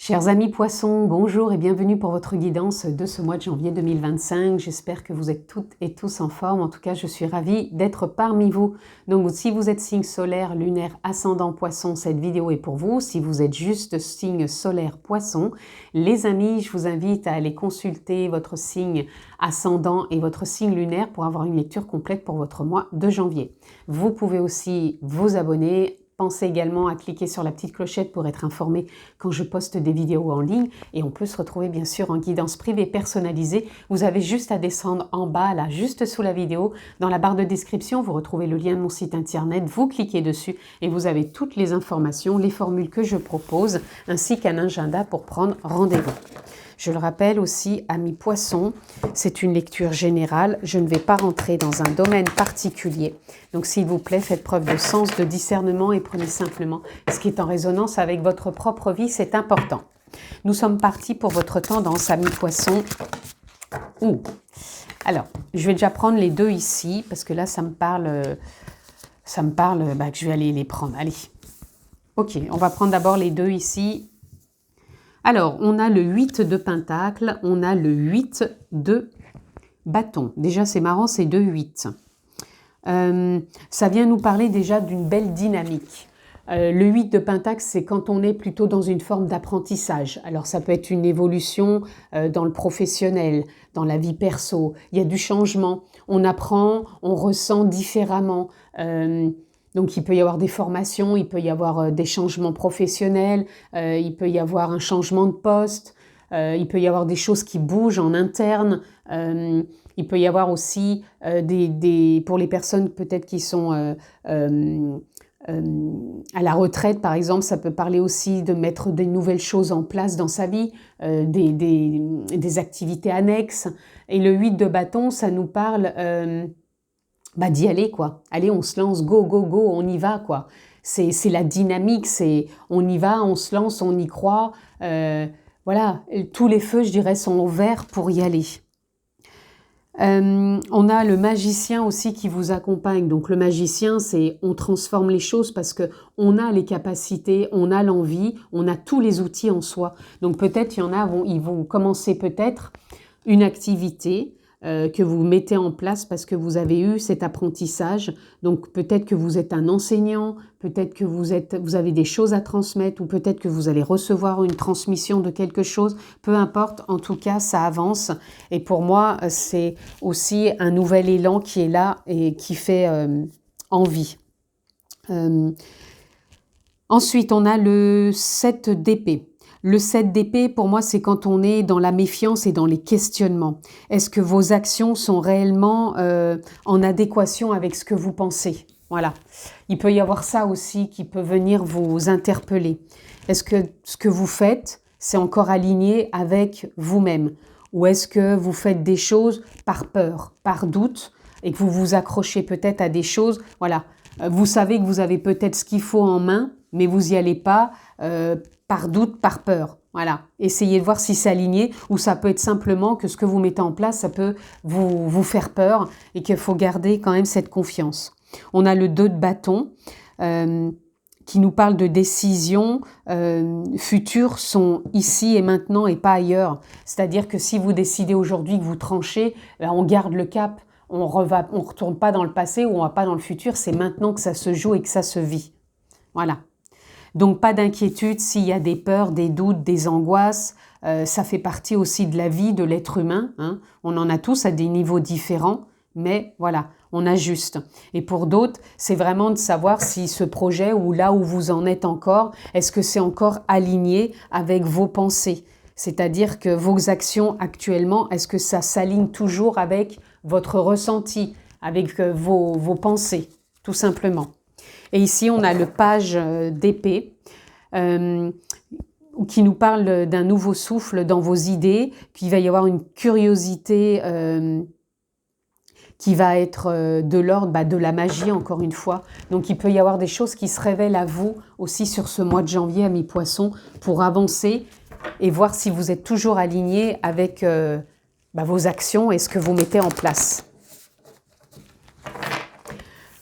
Chers amis poissons, bonjour et bienvenue pour votre guidance de ce mois de janvier 2025. J'espère que vous êtes toutes et tous en forme. En tout cas, je suis ravie d'être parmi vous. Donc, si vous êtes signe solaire, lunaire, ascendant poisson, cette vidéo est pour vous. Si vous êtes juste signe solaire poisson, les amis, je vous invite à aller consulter votre signe ascendant et votre signe lunaire pour avoir une lecture complète pour votre mois de janvier. Vous pouvez aussi vous abonner. Pensez également à cliquer sur la petite clochette pour être informé quand je poste des vidéos en ligne et on peut se retrouver bien sûr en guidance privée personnalisée. Vous avez juste à descendre en bas, là, juste sous la vidéo. Dans la barre de description, vous retrouvez le lien de mon site internet. Vous cliquez dessus et vous avez toutes les informations, les formules que je propose ainsi qu'un agenda pour prendre rendez-vous. Je le rappelle aussi, amis poissons, c'est une lecture générale. Je ne vais pas rentrer dans un domaine particulier. Donc, s'il vous plaît, faites preuve de sens, de discernement et prenez simplement ce qui est en résonance avec votre propre vie. C'est important. Nous sommes partis pour votre tendance, amis poissons. Alors, je vais déjà prendre les deux ici parce que là, ça me parle que je vais aller les prendre. Allez. Ok, on va prendre d'abord les deux ici. Alors, on a le 8 de pentacle, on a le 8 de bâton. Déjà, c'est marrant, c'est 2-8. Ça vient nous parler déjà d'une belle dynamique. Le 8 de pentacle, c'est quand on est plutôt dans une forme d'apprentissage. Alors, ça peut être une évolution dans le professionnel, dans la vie perso. Il y a du changement. On apprend, on ressent différemment. Donc, il peut y avoir des formations, il peut y avoir des changements professionnels, il peut y avoir un changement de poste, il peut y avoir des choses qui bougent en interne, il peut y avoir aussi pour les personnes peut-être qui sont à la retraite, par exemple, ça peut parler aussi de mettre des nouvelles choses en place dans sa vie, des activités annexes. Et le 8 de bâton, ça nous parle... d'y aller, quoi. Allez, on se lance, go, go, go, on y va, quoi. C'est la dynamique, on y va, on se lance, on y croit. Voilà, tous les feux, je dirais, sont au vert pour y aller. On a le magicien aussi qui vous accompagne. Donc le magicien, c'est on transforme les choses parce que on a les capacités, on a l'envie, on a tous les outils en soi. Donc peut-être, il y en a, ils vont commencer peut-être une activité que vous mettez en place parce que vous avez eu cet apprentissage. Donc peut-être que vous êtes un enseignant, peut-être que vous avez des choses à transmettre ou peut-être que vous allez recevoir une transmission de quelque chose. Peu importe, en tout cas, ça avance. Et pour moi, c'est aussi un nouvel élan qui est là et qui fait envie. Ensuite, on a le 7 d'épée. Le 7 d'épée, pour moi, c'est quand on est dans la méfiance et dans les questionnements. Est-ce que vos actions sont réellement en adéquation avec ce que vous pensez? Voilà. Il peut y avoir ça aussi qui peut venir vous interpeller. Est-ce que ce que vous faites, c'est encore aligné avec vous-même? Ou est-ce que vous faites des choses par peur, par doute, et que vous vous accrochez peut-être à des choses? Voilà. Vous savez que vous avez peut-être ce qu'il faut en main, mais vous n'y allez pas par doute, par peur. Voilà. Essayez de voir si c'est aligné ou ça peut être simplement que ce que vous mettez en place, ça peut vous faire peur et qu'il faut garder quand même cette confiance. On a le 2 de bâton qui nous parle de décisions futures sont ici et maintenant et pas ailleurs. C'est-à-dire que si vous décidez aujourd'hui que vous tranchez, on garde le cap. On retourne pas dans le passé ou on va pas dans le futur. C'est maintenant que ça se joue et que ça se vit. Voilà. Donc, pas d'inquiétude s'il y a des peurs, des doutes, des angoisses. Ça fait partie aussi de la vie de l'être humain. Hein. On en a tous à des niveaux différents, mais voilà, on ajuste. Et pour d'autres, c'est vraiment de savoir si ce projet ou là où vous en êtes encore, est-ce que c'est encore aligné avec vos pensées? C'est-à-dire que vos actions actuellement, est-ce que ça s'aligne toujours avec votre ressenti, avec vos pensées, tout simplement? Et ici, on a le page d'épée qui nous parle d'un nouveau souffle dans vos idées, qu'il va y avoir une curiosité qui va être de l'ordre de la magie, encore une fois. Donc, il peut y avoir des choses qui se révèlent à vous aussi sur ce mois de janvier, amis poissons, pour avancer et voir si vous êtes toujours aligné avec vos actions et ce que vous mettez en place.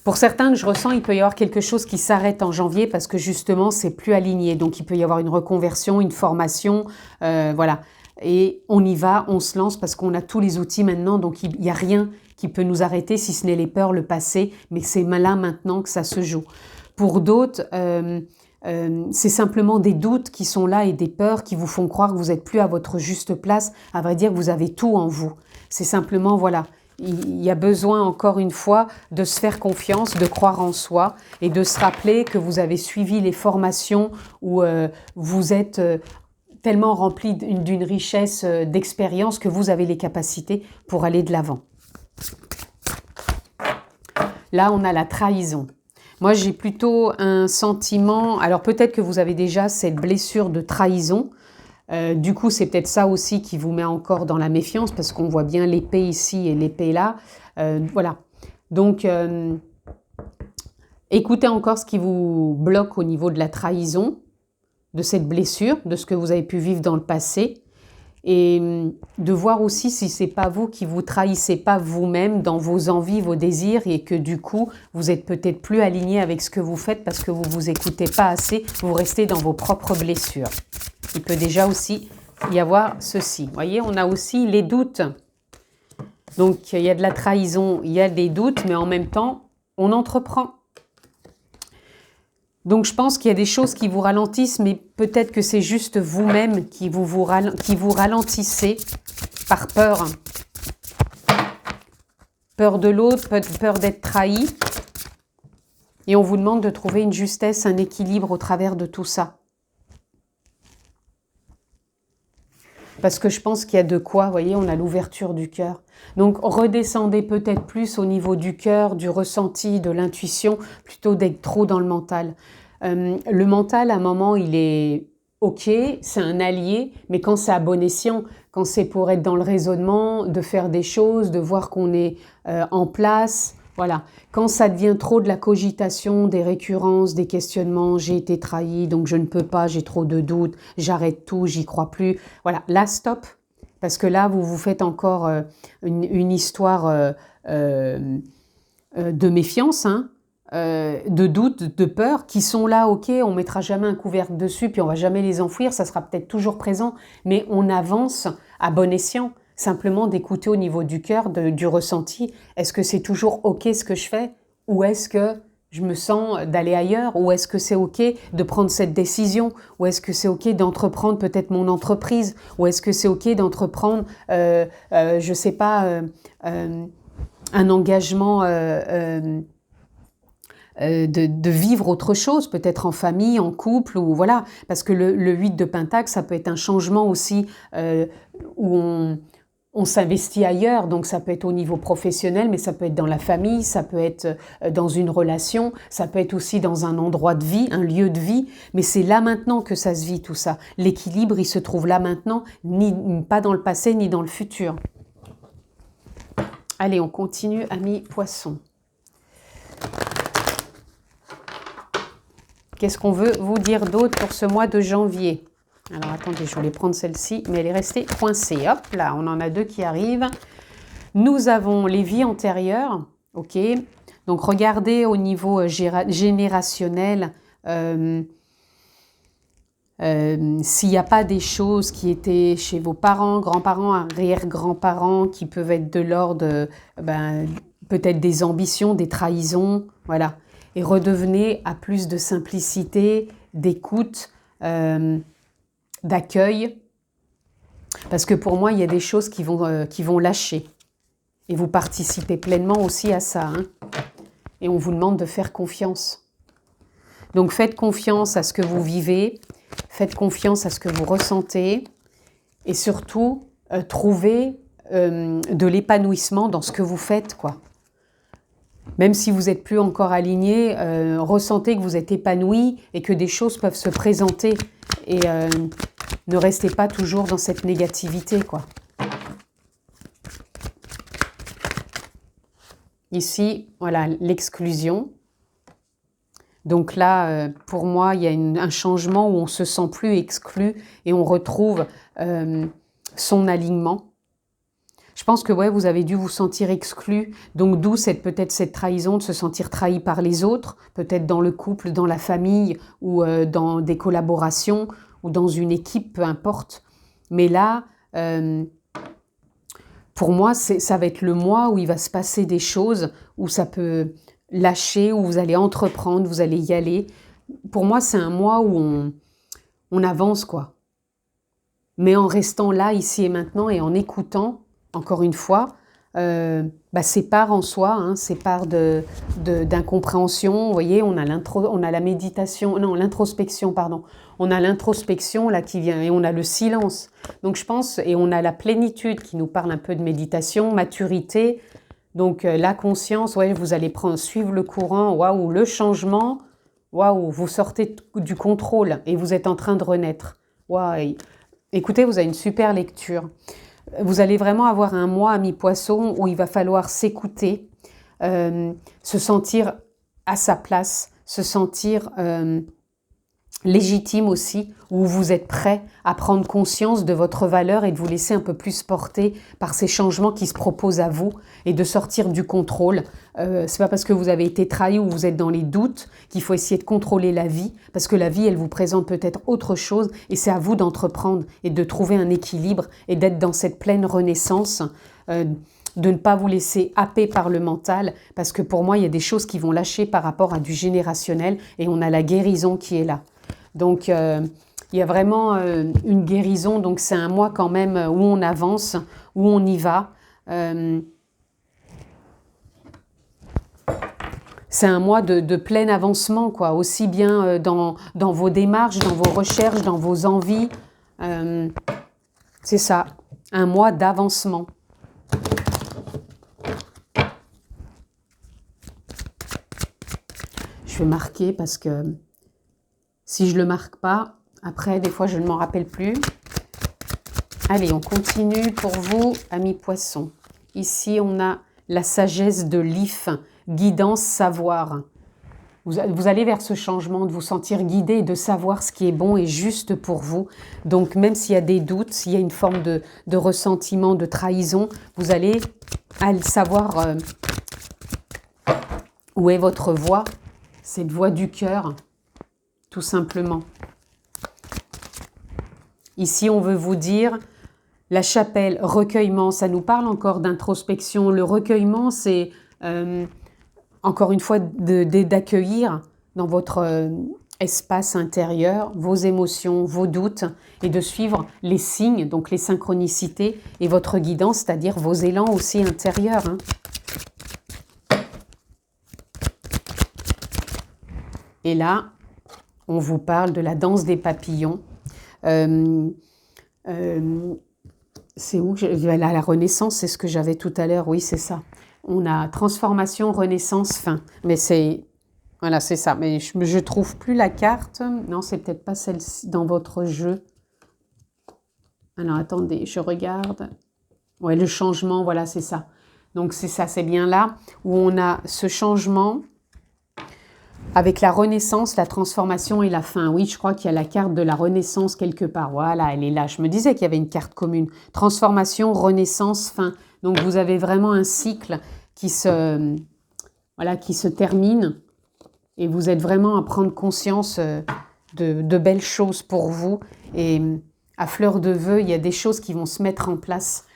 Pour certains que je ressens, il peut y avoir quelque chose qui s'arrête en janvier parce que justement, c'est plus aligné. Donc, il peut y avoir une reconversion, une formation, voilà. Et on y va, on se lance parce qu'on a tous les outils maintenant. Donc, il n'y a rien qui peut nous arrêter si ce n'est les peurs, le passé. Mais c'est là maintenant que ça se joue. Pour d'autres, c'est simplement des doutes qui sont là et des peurs qui vous font croire que vous n'êtes plus à votre juste place. À vrai dire, vous avez tout en vous. C'est simplement, voilà. Il y a besoin, encore une fois, de se faire confiance, de croire en soi et de se rappeler que vous avez suivi les formations où vous êtes tellement rempli d'une richesse d'expérience que vous avez les capacités pour aller de l'avant. Là, on a la trahison. Moi, j'ai plutôt un sentiment... Alors, peut-être que vous avez déjà cette blessure de trahison. Du coup, c'est peut-être ça aussi qui vous met encore dans la méfiance parce qu'on voit bien l'épée ici et l'épée là. Voilà. Donc, écoutez encore ce qui vous bloque au niveau de la trahison, de cette blessure, de ce que vous avez pu vivre dans le passé. Et de voir aussi si c'est pas vous qui vous trahissez pas vous-même dans vos envies, vos désirs et que du coup, vous êtes peut-être plus aligné avec ce que vous faites parce que vous vous écoutez pas assez, vous restez dans vos propres blessures. Il peut déjà aussi y avoir ceci. Vous voyez, on a aussi les doutes. Donc, il y a de la trahison, il y a des doutes, mais en même temps, on entreprend. Donc, je pense qu'il y a des choses qui vous ralentissent, mais peut-être que c'est juste vous-même qui vous ralentissez par peur. Peur de l'autre, peur d'être trahi. Et on vous demande de trouver une justesse, un équilibre au travers de tout ça. Parce que je pense qu'il y a de quoi, vous voyez, on a l'ouverture du cœur. Donc, redescendez peut-être plus au niveau du cœur, du ressenti, de l'intuition, plutôt d'être trop dans le mental. Le mental, à un moment, il est OK, c'est un allié, mais quand c'est à bon escient, quand c'est pour être dans le raisonnement, de faire des choses, de voir qu'on est en place, voilà. Quand ça devient trop de la cogitation, des récurrences, des questionnements, j'ai été trahi, donc je ne peux pas, j'ai trop de doutes, j'arrête tout, j'y crois plus. Voilà, là, stop. Parce que là, vous vous faites encore une histoire de méfiance, hein, de doute, de peur, qui sont là, ok, on mettra jamais un couvercle dessus, puis on va jamais les enfouir, ça sera peut-être toujours présent, mais on avance à bon escient. Simplement d'écouter au niveau du cœur, du ressenti. Est-ce que c'est toujours OK ce que je fais? Ou est-ce que je me sens d'aller ailleurs? Ou est-ce que c'est OK de prendre cette décision? Ou est-ce que c'est OK d'entreprendre peut-être mon entreprise? Ou est-ce que c'est OK d'entreprendre, je sais pas, un engagement de vivre autre chose, peut-être en famille, en couple, ou voilà. Parce que le 8 de Pentacle, ça peut être un changement aussi où on s'investit ailleurs, donc ça peut être au niveau professionnel, mais ça peut être dans la famille, ça peut être dans une relation, ça peut être aussi dans un endroit de vie, un lieu de vie, mais c'est là maintenant que ça se vit tout ça. L'équilibre, il se trouve là maintenant, pas dans le passé, ni dans le futur. Allez, on continue, amis poissons. Qu'est-ce qu'on veut vous dire d'autre pour ce mois de janvier ? Alors, attendez, je voulais prendre celle-ci, mais elle est restée coincée. Hop, là, on en a deux qui arrivent. Nous avons les vies antérieures, ok. Donc, regardez au niveau générationnel s'il n'y a pas des choses qui étaient chez vos parents, grands-parents, arrière-grands-parents, qui peuvent être de l'ordre, peut-être des ambitions, des trahisons, voilà. Et redevenez à plus de simplicité, d'écoute, d'accueil, parce que pour moi, il y a des choses qui vont lâcher. Et vous participez pleinement aussi à ça. Hein. Et on vous demande de faire confiance. Donc faites confiance à ce que vous vivez, faites confiance à ce que vous ressentez, et surtout, trouvez de l'épanouissement dans ce que vous faites, quoi. Même si vous n'êtes plus encore aligné, ressentez que vous êtes épanoui et que des choses peuvent se présenter. Et ne restez pas toujours dans cette négativité, quoi. Ici, voilà, l'exclusion. Donc là, pour moi, il y a un changement où on ne se sent plus exclu et on retrouve son alignement. Je pense que ouais, vous avez dû vous sentir exclu, donc d'où peut-être cette trahison, de se sentir trahi par les autres, peut-être dans le couple, dans la famille, ou dans des collaborations, ou dans une équipe, peu importe. Mais là, pour moi, ça va être le mois où il va se passer des choses, où ça peut lâcher, où vous allez entreprendre, vous allez y aller. Pour moi, c'est un mois où on avance, quoi. Mais en restant là, ici et maintenant, et en écoutant, encore une fois, c'est part en soi, hein, c'est part d'incompréhension. Vous voyez, on a la méditation, non, l'introspection, pardon. On a l'introspection là qui vient et on a le silence. Donc je pense, et on a la plénitude qui nous parle un peu de méditation, maturité. Donc la conscience, ouais, vous allez suivre le courant, waouh, le changement, waouh, vous sortez du contrôle et vous êtes en train de renaître. Waouh. Écoutez, vous avez une super lecture. Vous allez vraiment avoir un mois à mi-poisson où il va falloir s'écouter, se sentir à sa place, se sentir légitime aussi, où vous êtes prêt à prendre conscience de votre valeur et de vous laisser un peu plus porter par ces changements qui se proposent à vous et de sortir du contrôle. C'est pas parce que vous avez été trahi ou vous êtes dans les doutes qu'il faut essayer de contrôler la vie, parce que la vie, elle vous présente peut-être autre chose et c'est à vous d'entreprendre et de trouver un équilibre et d'être dans cette pleine renaissance, de ne pas vous laisser happer par le mental, parce que pour moi, il y a des choses qui vont lâcher par rapport à du générationnel et on a la guérison qui est là. Donc, il y a vraiment une guérison. Donc, c'est un mois quand même où on avance, où on y va. C'est un mois de plein avancement, quoi. Aussi bien dans vos démarches, dans vos recherches, dans vos envies. C'est ça, un mois d'avancement. Je vais marquer parce que si je ne le marque pas, après, des fois, je ne m'en rappelle plus. Allez, on continue pour vous, amis poissons. Ici, on a la sagesse de l'IF, guidance, savoir. Vous allez vers ce changement, de vous sentir guidé et de savoir ce qui est bon et juste pour vous. Donc, même s'il y a des doutes, s'il y a une forme de ressentiment, de trahison, vous allez savoir où est votre voix, cette voix du cœur, tout simplement. Ici, on veut vous dire, la chapelle, recueillement, ça nous parle encore d'introspection. Le recueillement, c'est encore une fois d'accueillir dans votre espace intérieur vos émotions, vos doutes et de suivre les signes, donc les synchronicités et votre guidance, c'est-à-dire vos élans aussi intérieurs. Hein. Et là, on vous parle de la danse des papillons. C'est où la Renaissance, c'est ce que j'avais tout à l'heure. Oui, c'est ça. On a transformation, renaissance, fin. Mais c'est... Voilà, c'est ça. Mais je ne trouve plus la carte. Non, c'est peut-être pas celle-ci dans votre jeu. Alors, attendez, je regarde. Ouais, le changement, voilà, c'est ça. Donc, c'est ça, c'est bien là où on a ce changement avec la renaissance, la transformation et la fin. Oui, je crois qu'il y a la carte de la renaissance quelque part. Voilà, elle est là. Je me disais qu'il y avait une carte commune. Transformation, renaissance, fin. Donc, vous avez vraiment un cycle qui se termine. Et vous êtes vraiment à prendre conscience de belles choses pour vous. Et à fleur de vœux, il y a des choses qui vont se mettre en place.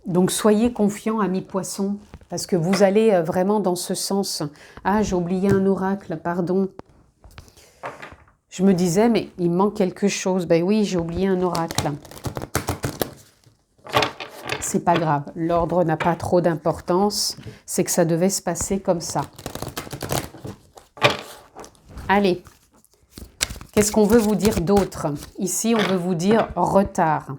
Donc, soyez confiants, amis poissons, parce que vous allez vraiment dans ce sens. Ah, j'ai oublié un oracle, pardon. Je me disais, mais il me manque quelque chose. Ben oui, j'ai oublié un oracle. C'est pas grave, l'ordre n'a pas trop d'importance. C'est que ça devait se passer comme ça. Allez, qu'est-ce qu'on veut vous dire d'autre? Ici, on veut vous dire retard.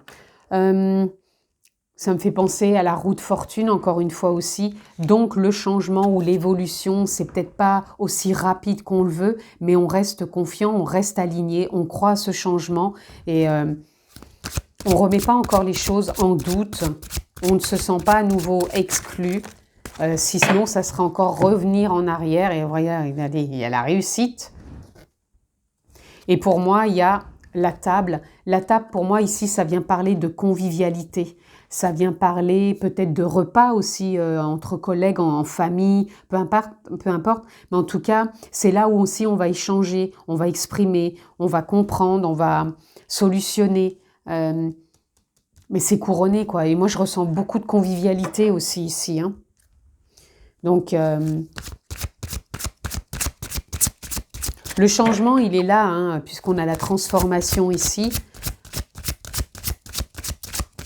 Ça me fait penser à la roue de fortune, encore une fois aussi. Donc, le changement ou l'évolution, c'est peut-être pas aussi rapide qu'on le veut, mais on reste confiant, on reste aligné, on croit à ce changement et on remet pas encore les choses en doute. On ne se sent pas à nouveau exclu. Sinon, ça serait encore revenir en arrière. Et regardez, il y a la réussite. Et pour moi, il y a la table. La table, pour moi, ici, ça vient parler de convivialité. Ça vient parler peut-être de repas aussi entre collègues, en famille, peu importe, peu importe. Mais en tout cas, c'est là où aussi on va échanger, on va exprimer, on va comprendre, on va solutionner. Mais c'est couronné, quoi. Et moi, je ressens beaucoup de convivialité aussi ici, hein. Donc, le changement, il est là, hein, puisqu'on a la transformation ici.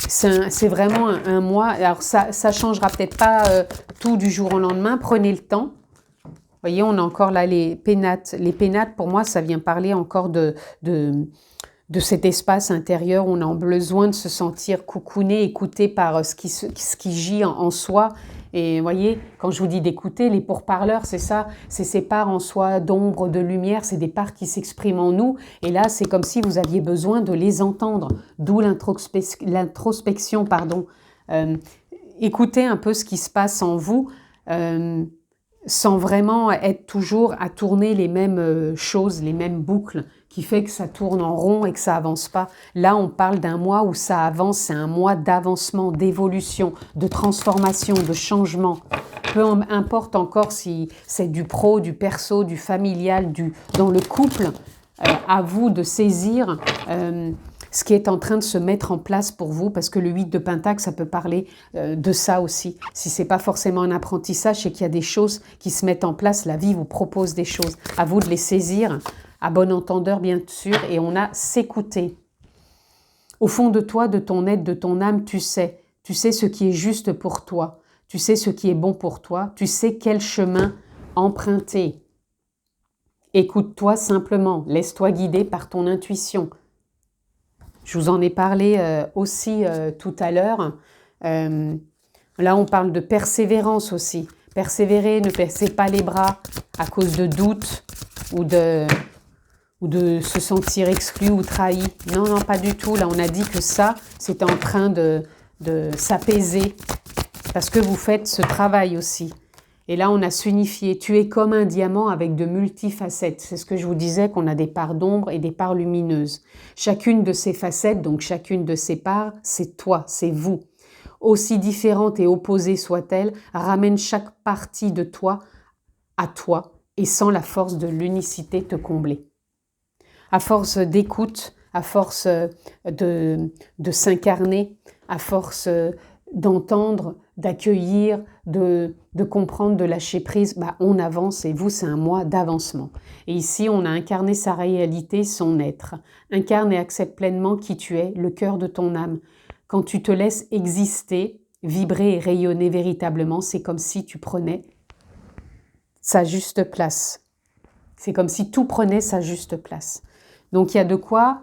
C'est vraiment un mois. Alors, ça changera peut-être pas tout du jour au lendemain. Prenez le temps. Vous voyez, on a encore là les pénates. Les pénates, pour moi, ça vient parler encore de cet espace intérieur où on a besoin de se sentir coucouné, écouté par ce qui gît en soi. Et vous voyez, quand je vous dis d'écouter, les pourparleurs, c'est ça, c'est ces parts en soi d'ombre, de lumière, c'est des parts qui s'expriment en nous. Et là, c'est comme si vous aviez besoin de les entendre, d'où l'introspection, pardon. Écoutez un peu ce qui se passe en vous, sans vraiment être toujours à tourner les mêmes choses, les mêmes boucles, qui fait que ça tourne en rond et que ça avance pas. Là, on parle d'un mois où ça avance, c'est un mois d'avancement, d'évolution, de transformation, de changement. Peu importe encore si c'est du pro, du perso, du familial, dans le couple, à vous de saisir ce qui est en train de se mettre en place pour vous, parce que le 8 de Pentacle, ça peut parler de ça aussi. Si ce n'est pas forcément un apprentissage, c'est qu'il y a des choses qui se mettent en place, la vie vous propose des choses. À vous de les saisir, à bon entendeur bien sûr, et on a s'écouter. Au fond de toi, de ton être, de ton âme, tu sais ce qui est juste pour toi, tu sais ce qui est bon pour toi, tu sais quel chemin emprunter. Écoute-toi simplement, laisse-toi guider par ton intuition. Je vous en ai parlé aussi tout à l'heure. Là, on parle de persévérance aussi. Persévérer, ne baissez pas les bras à cause de doutes ou de se sentir exclu ou trahi. Non, non, pas du tout. Là, on a dit que ça, c'était en train de s'apaiser parce que vous faites ce travail aussi. Et là, on a s'unifié. Tu es comme un diamant avec de multifacettes. C'est ce que je vous disais, qu'on a des parts d'ombre et des parts lumineuses. Chacune de ces facettes, donc chacune de ces parts, c'est toi, c'est vous. Aussi différentes et opposées soient-elles, ramène chaque partie de toi à toi et sans la force de l'unicité te combler. À force d'écoute, à force de s'incarner, à force d'entendre, d'accueillir, de comprendre, de lâcher prise, on avance et vous, c'est un mois d'avancement. Et ici, on a incarné sa réalité, son être. Incarne et accepte pleinement qui tu es, le cœur de ton âme. Quand tu te laisses exister, vibrer et rayonner véritablement, c'est comme si tu prenais sa juste place. C'est comme si tout prenait sa juste place. Donc, il y a de quoi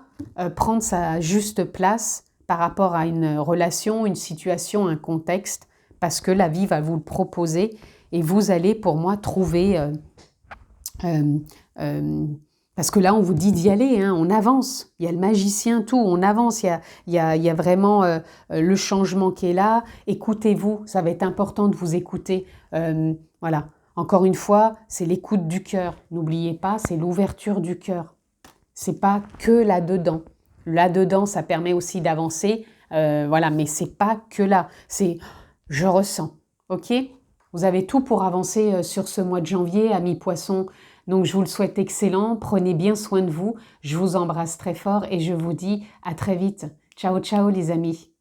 prendre sa juste place par rapport à une relation, une situation, un contexte, parce que la vie va vous le proposer et vous allez, pour moi, trouver... parce que là, on vous dit d'y aller, hein, on avance. Il y a le magicien, tout, on avance. Il y a vraiment le changement qui est là. Écoutez-vous, ça va être important de vous écouter. Voilà. Encore une fois, c'est l'écoute du cœur. N'oubliez pas, c'est l'ouverture du cœur. C'est pas que là-dedans. Là-dedans, ça permet aussi d'avancer. Voilà, mais c'est pas que là. C'est je ressens. OK ? Vous avez tout pour avancer sur ce mois de janvier, amis poissons. Donc, je vous le souhaite excellent. Prenez bien soin de vous. Je vous embrasse très fort et je vous dis à très vite. Ciao, ciao les amis.